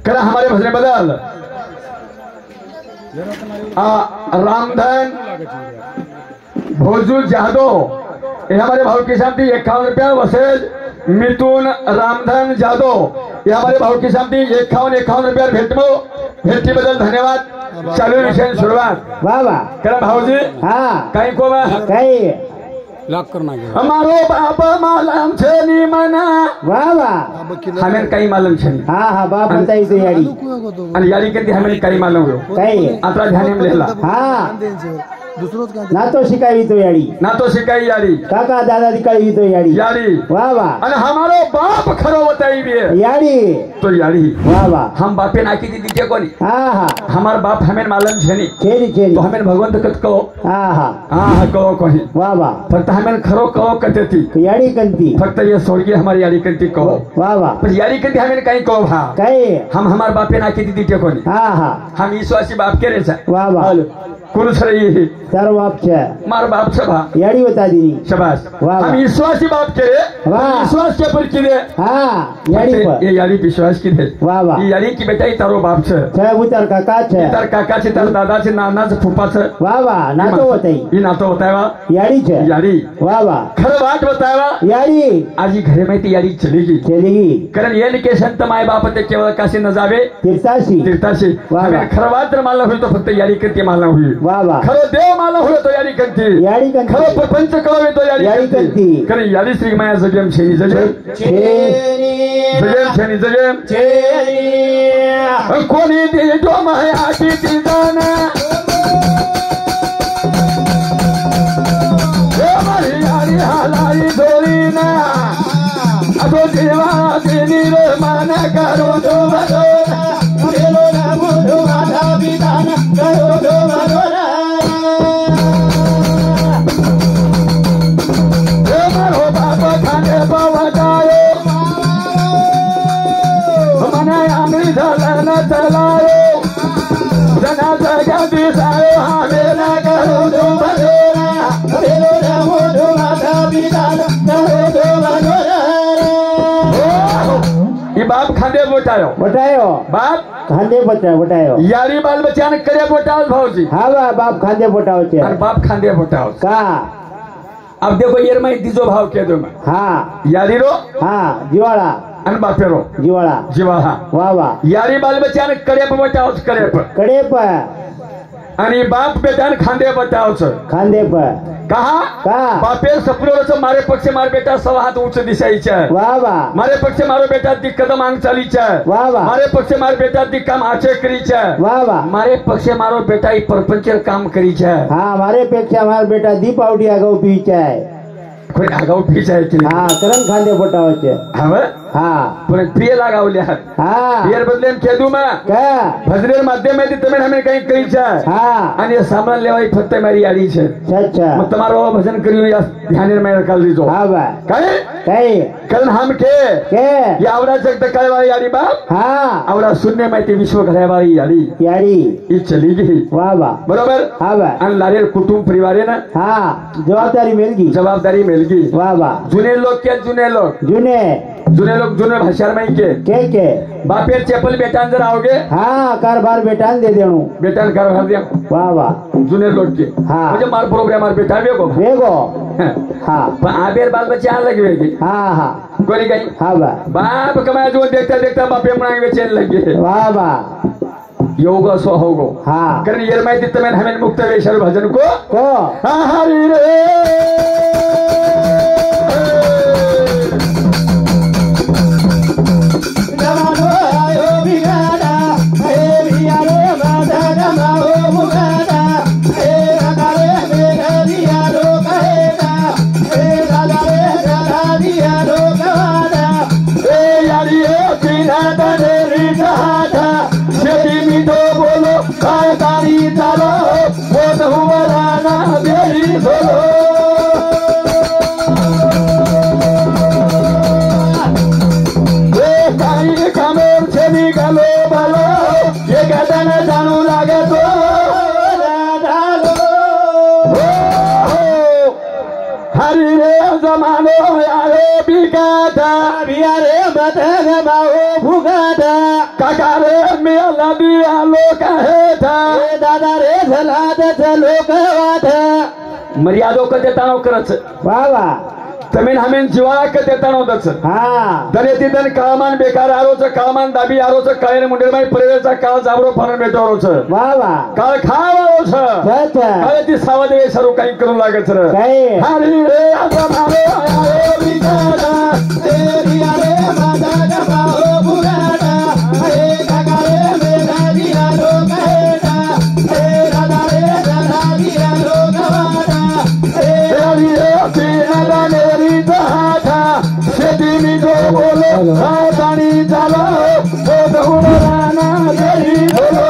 करा हमारे भजन बदल रामधन भोजू जादव ये हमारे भाव की शांति 51 रुपया। वसेज मिथुन रामधन जादव ये हमारे भाव की शांति 51 रुपया भेटी बदल धन्यवाद। चालू विषय सुरुवात वाह वाह करा भाऊजी। हाँ काही को काही लॉक करना हमारो बाप मालम छेनी मना वाह वाह हमें काही मालम छेनी हाँ हाँ बाप बताई तो यारी आणि यारी किती हमें काही मालम हो काही आता ध्यान में लेला हाँ ना तो शिकावी तो यारी ना तो शिकाई यारी काका दादा दिकाळी तो यारी यारी वाह वाह आणि हमारो बाप खरो बताई भी यारी तो यारी वाह वाह हम बापे नाकी दी दीजिए कोनी हाँ हाँ हमार बाप हमें मालम छेनी खेरी खेरी तो हमें भगवंत कत कहो हाँ हाँ हाँ कहो कोही वाह वाह फक्त हमें खरो कहो कते थी यारी कंती फक्त ये सोडगी हमारी यारी कंती कहो वाह वाह पर यारी कंती हमें काही कहो भा काही हम हमार बापे नाकी दी दीजिए कोनी हाँ हाँ हम ईश्वासी बाप के रेचा वाह वाह कुल सही तारो बाप छे मार बाप सभा यारी बता दी शबाश वाह हम विश्वासी बाप के रे वाह। विश्वास के पर की दे हाँ यारी पर ये यारी विश्वास की दे वाह वाह ये यारी की बेटा ही तारो बाप छे छे उतर काका छे तार काका छे तार दादा छे नाना छे फूफा छे वाह वाह ना तो बताई ये ना तो बतावा यारी छे यारी वाह वाह खर बात बतावा यारी आज ही घरे में ती यारी चलेगी चलेगी कारण ये के संत माय बाप ते केवळ काशी न जावे तीर्थाशी तीर्थाशी वाह वाह। खर बात जर माला हुई तो फक्त यारी करते माला हुई वाह वाह खरो देव माला हुई तो यारी करते यारी कंती खरो प्रपंच कळवे तो यारी यारी करते करते कारण यारी श्री माया जगेम छेनी जगेम जगेम छेनी जगेम कोणी दी जो माया की ती जाना हे मारी यारी हालाई धोरीना अतो जीवा दिनी रे मान करो तो बरोना गेलो ना बोलो माता पिताना करो तो बरोना हे मारो बाप खाने पवतायो मने आम्ही झालं चलायो जना जगा दिसायो हमें ना करो तो बरोना गेलो ना बोलो माता पिताना करो तो बरोना बाप खांदे बोटायो बतायो बाप खांदे बतायो यारी बाल बच्चा ने करे बोटाओ भाऊजी हाँ वाह बाप खांदे बताओ छे और बाप खांदे बोटाओ का अब देखो ये मैं दीजो भाव कह दो मैं हाँ यारी रो हाँ जीवाड़ा अन बापे रो जीवाड़ा जीवा हाँ वाह वाह यारी बाल बच्चा ने करे बोटाओ करे पर कड़े पर आणि बाप बेटा ने खांदे बोटाओ खांदे पर कहा बापे सपनो मारे पक्ष मार बेटा सवा हाथ ऊंच दिशाईचा वाह वाह मारे पक्ष मारो बेटा ती कदम आंग चालीचा वाह वाह मारे पक्ष मार बेटा ती काम आचे करीचा वाह वाह मारे पक्ष मारो बेटा ही परपंचर काम करीचा हाँ मारे पेक्षा मार बेटा दीप आवडी आगाऊ पीचा है कोई आगाऊ पीचा है की हाँ करम खांदे बोटाओ छे हवे हाँ पण प्रिय लागावले हात हाँ यार बदले हम खेदू मा क्या भजनेर माध्यमेથી તમે हमें कहीं करीचा हाँ आणि सामान लेवाई फक्त मारी याडी छे अच्छा मग તમારો भजन કર્યું या ध्यानेर में रखल लीजो हाँ भाई काय कई कारण हम के के आवडा जगत काय वाली याडी बाप हाँ आवडा शून्य माहिती विश्व घड्या वाली याडी यारी ही चली गई वाह वाह बरोबर हाँ भाई आणि लारेर कुटुंब परिवारे ना हाँ जवाबदारी मिल गई जवाबदारी मिल गई वाह वाह जुने लोग क्या जुने लोग जुने भाषा में के बापेर चप्पल बेटान जर आओगे हाँ कारभार बेटान दे देणू बेटान कारभार दिया वाह वाह जुने लोग के हाँ मुझे मार प्रोग्राम मार बेटा वेगो हाँ पण आबेर बाल बच्चे आ लगे वेगी हाँ हाँ गोरी गई हाँ भाई बाप कमाया जो देखता देखता बापे मनांग बेचैन लगे वाह वाह योगो सो होगो हाँ कारण ये मैं दित्त में हमें मुक्त वेशर भजन को हरि रे बोलो काय तारी चालो वो हुआ ना बेरी बोलो हरी रे जमानो आयो बिकाटा बियारे बदन माओ फुगाटा काका रे मेला दिया लोक हेठा दादा रे झलादच लोक वाट मर्यादो कधी ताणव करच बाबा जमीन हमेन जीवाला कधी ताणवतच हा दरेती दन काळमान बेकार आरोच काळमान दाबी आरोच काळेर मुंडेरबाई परिवेचा काळ जाबरो फरण बेटोरोच बाबा काळ खावारोच अच्छा काळे ती सावदे सरू काही करू लागत र काय हरी रे जमानो आयो बिकाटा तेरी रे बदन माओ फुगाटा हे काका रे मेला दिया लोक हेटा हे दादा रे झला दिया लोक वाटा हरी रे पीना मेरी जहाथा शेती मी जो बोलो हातानी चालो बोध उडराना जरी बोलो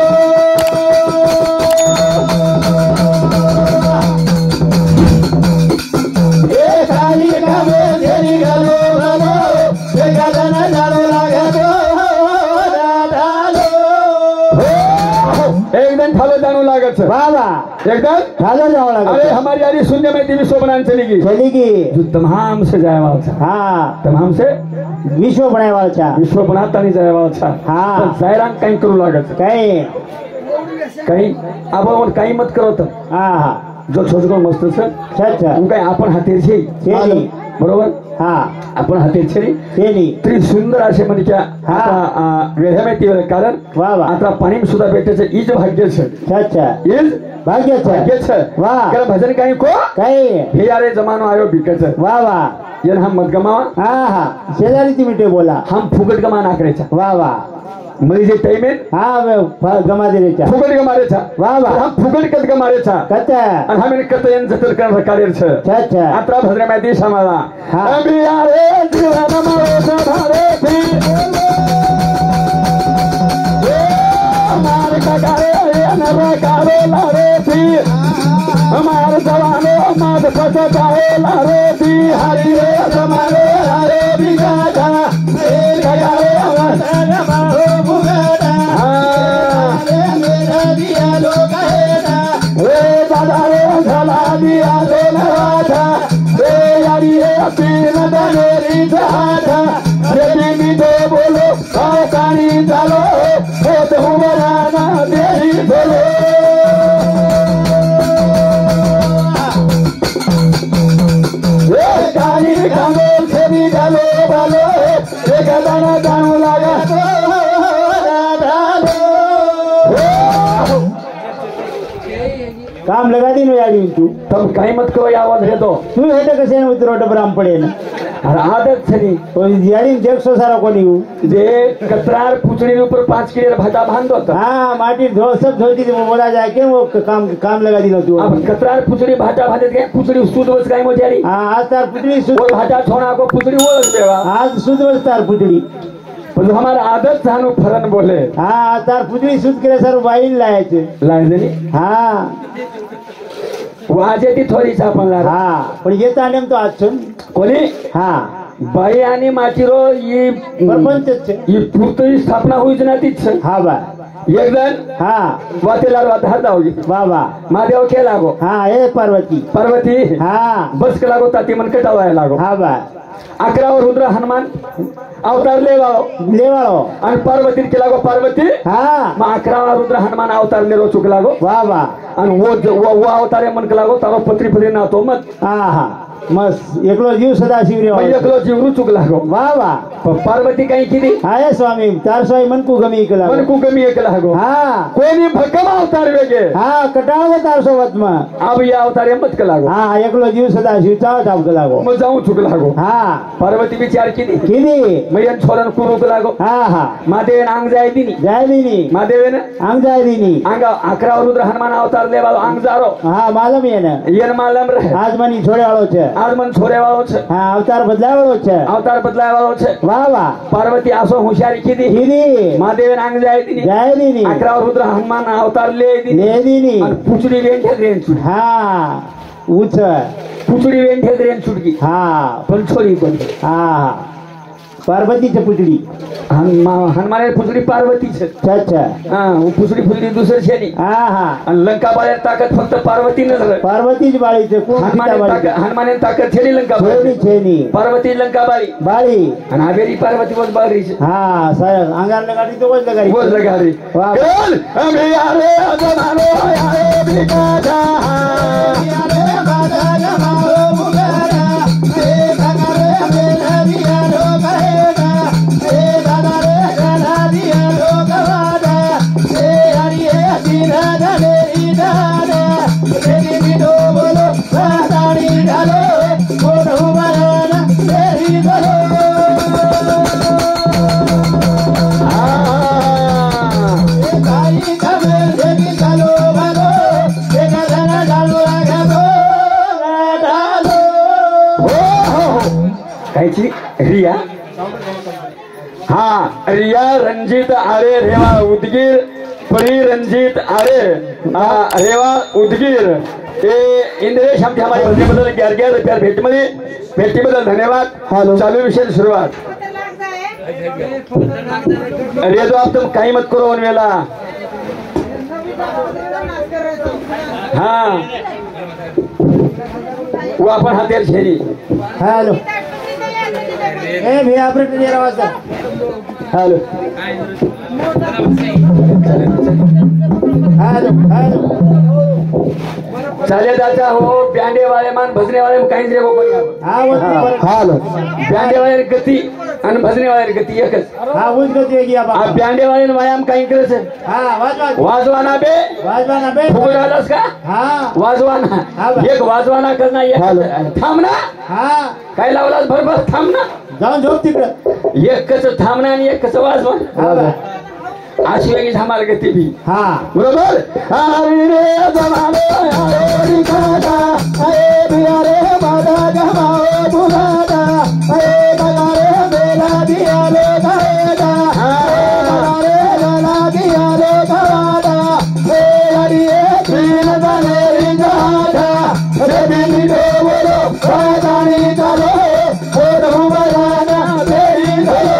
ए खाली कामे जेरी गलो गलो ए गदन जालो लागतो दादालो एकदम ठालो जाणू लागत बाबा एकदम ठालो जाओ अरे लागतो हमारी यारी शून्य में दिवी शोभनान चली गई चली की जो तमाम से जाए वाला था हाँ तमाम से विश्व बनाए वाला विश्व बनाता नहीं जाए वाला था हाँ। पण जायरान काही करू लागत कहीं काही आपण काही मत करो तर हाँ हाँ जो छोटको मस्त छ अच्छा હું કઈ आपण हातेर છે છેની. बरोबर हाँ आपण हातेर છે नी तेली तरी सुंदर असे म्हणजे त्या हा. आता वेळ्या माहिती कारण वा वा आता पाणी सुद्धा भेटायचं ईज भाग्य छ अच्छा ईज भाग्य भाग्य छ वाह. कारण भजन काही को कहीं हे यारे जमानो आयो बिकायचं वाह वाह यार हम मत गमावा हाँ हाँ शेजारी ती मिठे बोला हम फुकट गमा नाकरेचा वाह वाह म्हणजे जे टाइम आहे हाँ वे गमा दे रेचा फुकट गमारेचा वाह वाह हम फुकट कत गमारेचा कत्ता आणि हम कत यन जतर कर काढेर छ अच्छा आता भद्र माहिती समाला हा. अभी यारे जीवन मारो सभारे थी हमारे कगारे अनरा कारो लारे थी हमारे जवानो मत पछताए लारे थी हाजी रे हमारे हारे बिगाड़ा ए कगारे अवसन मारो बुगाड़ा मेरा दिया लोग हेटा रे दादा रे झला दिया लोनाथा रे यारी रे पीन दनेरी जहाथा रे मी दो बोलो कानी चालो हो तो हुमराना देरी बोलो रे कानी कामोल से भी डालो बालो रे गदाना जानू लगा काम लगा दी याडी तू तब काही मत करो या आवाज रेतो तू हेटा कसे उतरो डबराम पडे ना अरे आदत छनी तो याडी देखसो सारा कोणी जे कतरार पुचड़ी ऊपर 5 किलो भाटा बांध दो हाँ माटी धो सब धोती थी वो बोला जाए कि वो काम लगा दी ना तू अब कतरार पुचड़ी भाटा बांधे के पुचड़ी सुध बस काय मोजारी हाँ आज तार पुतली सुध वो भाटा छोड़ा को पुचड़ी ओळख देवा आज सुध बस तार पुतली पण हमारा आदत जानो फरन बोले हाँ आज तार पुतली सुध करे सर वाईल लायचे लाजनी हाँ वाजे ती थोडी छापन ला हाँ पण येता नेम तो आज सुन कोणी हाँ बाई आणि मातीरो ही प्रपंच ही पुरतरी स्थापना होईच ना तीच हाँ बा एक जण हाँ वातेला वात हात होगी वाह वाह महादेव के लागो हाँ ए पार्वती पार्वती हाँ बस के लागो ताती मन कटावाय लागो हाँ बा 11 रुद्र हनुमान अवतार लेवाळो लेवाळो आणि पार्वती के लागो पार्वती हाँ मग 11 रुद्र हनुमान अवतार लेरो चुक लागो वाह वाह आणि वो अवतारे मन के लागो तारो पत्री पत्री ना तो मत हाँ हाँ मस्त एकलो जीव सदा शिव रे मग एकलो जीव चुक लागो वाह वाह पण पार्वती काही केली हाय स्वामी तार स्वामी मन को गमी केला मन को कमी एक लागो हाँ कोणी भक्कम अवतार वेगे हाँ कटाळ तार सोबत में अब या अवतारे मत के लागो हाँ एकलो जीव सदा शिव चाव चाव के लागो मग जाऊ चुक लागो हाँ पार्वती विचार केली किदी मग या छोरन कुरू के लागो हाँ हाँ महादेवन अंग जाय दिनी जाय दीनी महादेवन आंग जाय दीनी अंग 11 रुद्र हनुमान अवतार लेवाळो अंग जारो हाँ मालूम ये ना येन मालम रहे आज मनी छोड़े वालो छे आज मन छोरे वाळो छे हाँ अवतार बदलाय वालो छे अवतार बदलाय वाळो छे वाह वाह पार्वती आसो हुशारी केली किदी महादेवन अंग जाय दिनी जाय दीनी 11 रुद्र हनुमान अवतार ले दिनी ले दीनी आणि पुचडी वेंढे ग्रेन सुट हाँ उच पुचडी वेंढे ग्रेन सुटगी हाँ पण छोरी पण हाँ पार्वतीची पुतळी हनुमाने फुसडी पार्वतीच अच्छा अच्छा हा फुसडी फुसडी दुसरं शेनी हा हा आणि लंका बाळ्यात ताकद फक्त पार्वतीनच पार्वतीच बाळीचे कोण हनुमाने ताकद छेनी लंका छेनी छेनी पार्वती लंका बाळी बाळी आणि हावेरी पार्वती बोल बाळी हा सर अंगारला गाडी तो बोलला गाडी बोल गाडी वाह आम्ही आले जमानो आले भिकाचा रिया हा रिया रणजित आरे रेवा उदगीर परी रणजित आरे रेवा उदगीर ते इंद्रेश आमच्या हमारे भजनेबद्दल 11 रुपया भेटीबद्दल धन्यवाद चालू विषय सुरुवात अरे जो आप तुम काही मत करो उनवेला हाँ वो अपन हाथेर छेनी हेलो ए भैया ऑपरेटर जरा आवाज हेलो हेलो हेलो चाले दादा हो ब्यांडे वाले मान भजने वाले में कहीं देखो कोई हाँ वो हेलो ब्यांडे वाले गति आणि भजने वाले गति एकच हाँ उस गति है क्या आप ब्यांडे वाले व्यायाम काही करत हाँ वाजवाना बे फुगडालस का हाँ वाजवाना एक वाजवाना करना एक थांबना हाँ काय लावलास भरभर थांबना जाऊन झोप तिकडं एकच थांबना आणि एकच वाजवाना अशी वेगळी धमाल गती भी हाँ बरोबर अरे रे जमानो अरे काका अरे बिया रे माता गमाओ बुलादा अरे बगा रे बेला दिया रे गाएगा अरे लला दिया रे गवादा ए अरे तीन दाने रिंगादा अरे बिनी दो बोलो पादानी चलो ओ धुमराना तेरी चलो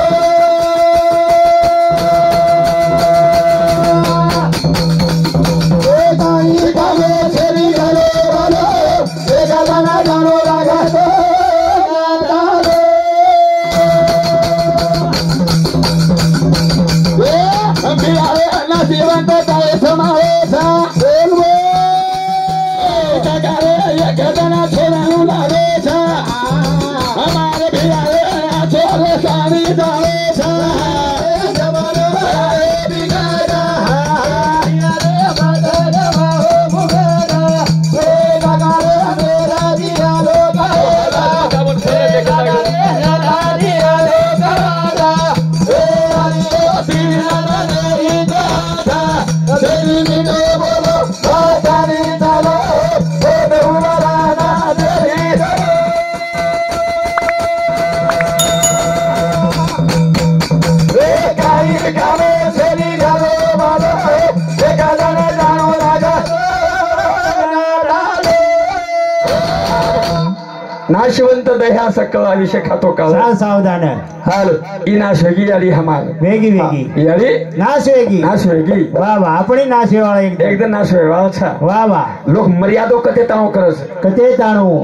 नाशवंत दह्या सकल आयुष्य खातो का सावधान हाल ई नाश वेगी आली हमार वेगी वेगी याली नाश वेगी वाह वाह अपनी नाश वाला एकदम नाश वेवा अच्छा वाह वाह लोक मर्यादो कते ताणो करस कते ताणो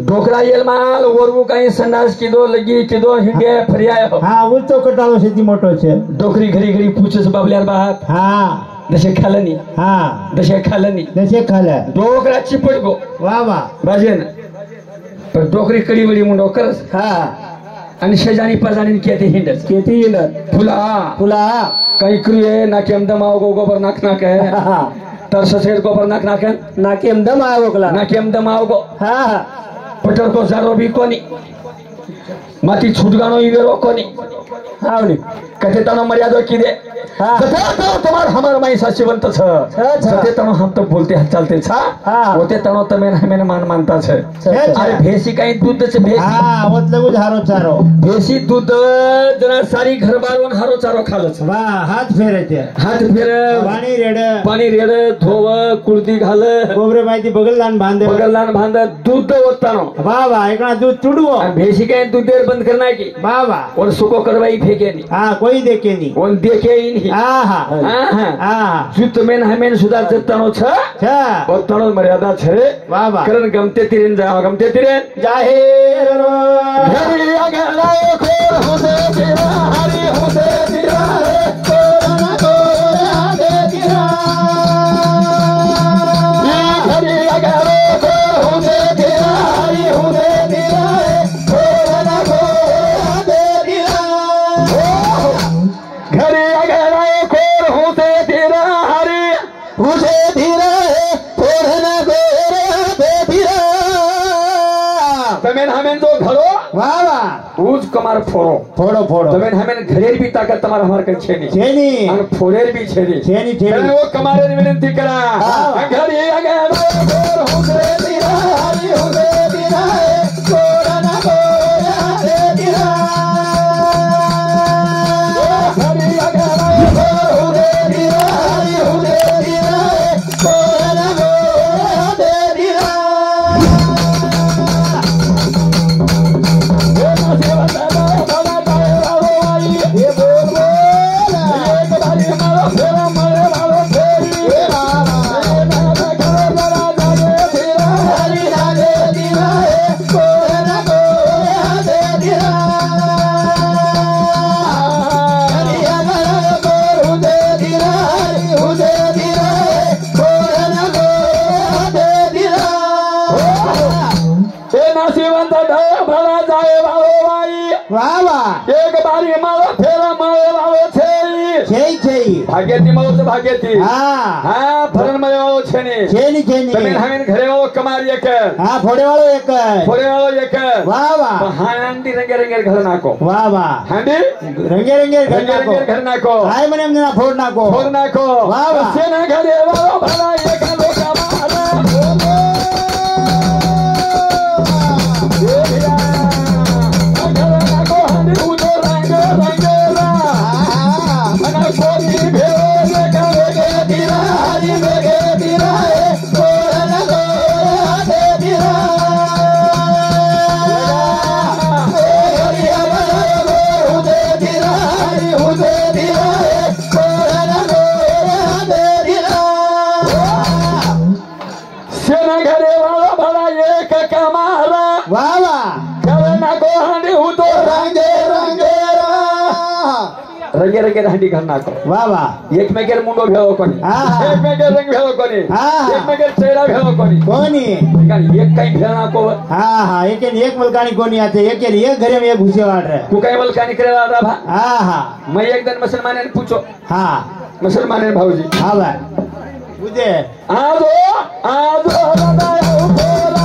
डोकरा येल माल वरवू काही संडास किदो लगी किदो हिंगे फरियाय हाँ वो तो कटालो शेती मोटो छे डोकरी घरी घरी पूछस बाबल्यार बात हाँ दशे खालनी हाँ दशे खालनी दशे खाला डोकरा चिपट गो वाह वाह बाजेन पण डोकरी कडी वडी मुंडो करस हाँ आणि शेजानी पाजानी केते हिंडस केती हिंडत फुला काही क्रिये नाकेम दमाव गोबर नाक नाक है तरससेर गोबर नाक नाक है नाकेम दम आओ कला नाकेम दमाव गो हाँ पटर को जारो भी कोनी माती छुटगानो इवेरो कोनी हाँ नहीं कथे तनो मर्यादा की दे हाँ तुम्हार हमार माई साचिवंत छ कथे तनो हम तो बोलते चलते छा होते तनो तमेन हमेन मान मानता छ अरे भेसी काही दूध छ भेसी हाँ मतलब कुछ हारो चारो भेसी दूध जना सारी घर बारवन हारो चारो खालच वाह हाथ फेरे पाणी रेड धोव कुळती घाल गोबरे माहिती बगलदान बांधे दूध ओततानो वाह वाह एकणा दूध चुडवो भेसी काही उतनी देर बंद करना है कि बाबा और सुको करवाई फेंके नहीं हाँ कोई देखे नहीं और देखे ही नहीं हाँ हाँ हाँ हाँ हाँ जुत में हमें सुधार तनो छ अच्छा और तनो मर्यादा छे बाबा करण गमते तिरेन जा गमते तिरेन जाहिर हरि अगलाओ खोर होते तेरा हरि होते तेरा कोरना कोरा दे तिरा हरि अगलाओ खोर होते तेरा हरि होते तेरा कोरना कोरा दे तिरा हरि अगलाओ खोर होते तेरा हरि मुझे धीरा है कोरना कोरा दे तिरा तमेन हमें जो घरो बाबा उज कमार फोड़ो फोड़ो फोड़ो तमेन हमें घरेर भी ताकत तमार हमार कर छेनी छेनी और फोड़ेर भी छेनी छेनी छेनी तमेन वो कमारे ने विनती करा हाँ। घरे अगलाओ खोर होते तेरा हरि होते तेरा कोरना कोरा दे तिरा हरि अगलाओ खोर होते तेरा हरि होते तेरा कोरना कोरा दे तिरा ये बोल बोला हरि राधे तिरा कोरना कोरा दे तिरा हरि अगला कोर होते तिरा हरि होते तिरा कोरना कोरा दे तिरा बाबा एक बारी मारो फेरा मारे वालो छे छेई छेई भाग्यती मारो तो भाग्यती हाँ हाँ फरन मारे वालो छेनी छेनी छेनी तमेन हमें घरे वालो कमार एक हाँ फोड़े वालों एक फोड़े वालो एक वाह वाह हांडी रंगे रंगे घर नाको वाह वाह हांडी रंगे रंगे घर रंगे नाको रंगे घर नाको हाय मने हमने ना फोड़ नाको फोड़ नाको वाह वाह सेना घरे वालो भला एक लोका मारा घर नाको हांडी उदो रंगे रंगे ana kodi bhele kare तिरा हरि बेगे तिरा कोरना कोरा दे तिरा हरि अगला कोर होते तिरा हरि होते तिरा कोरना कोरा दे तिरा सेना घरे वालो भला एक कमारा वाह वाह घर नाको हांडी उदो रंगे रंगे रंगे रंगे हांडी घर नाको वाह वाह एक में गेर मुंडो भेलो कोनी हाँ। एक में गेर रंग भेलो कोनी हाँ। एक में गेर चेहरा भेलो कोनी कोनी लेकिन एक कहीं भेलना को हाँ हाँ एक मलकानी कोनी आते एक घरे में एक घुसे वाट रहे तू कहीं बोल का निकले वाला भा हाँ हाँ मैं एक दिन मुसलमान ने पूछो हाँ मुसलमान ने भाऊजी हाँ भाई बुझे आजो आजो बताओ बोला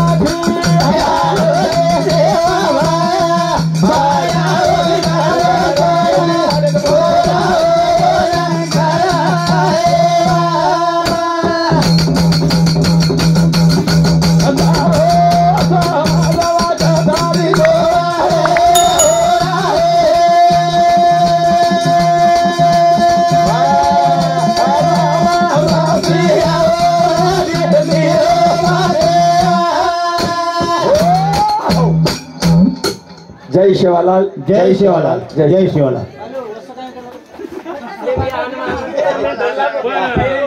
जय शिवालाल जय शिवालाल जय शिवालाल जय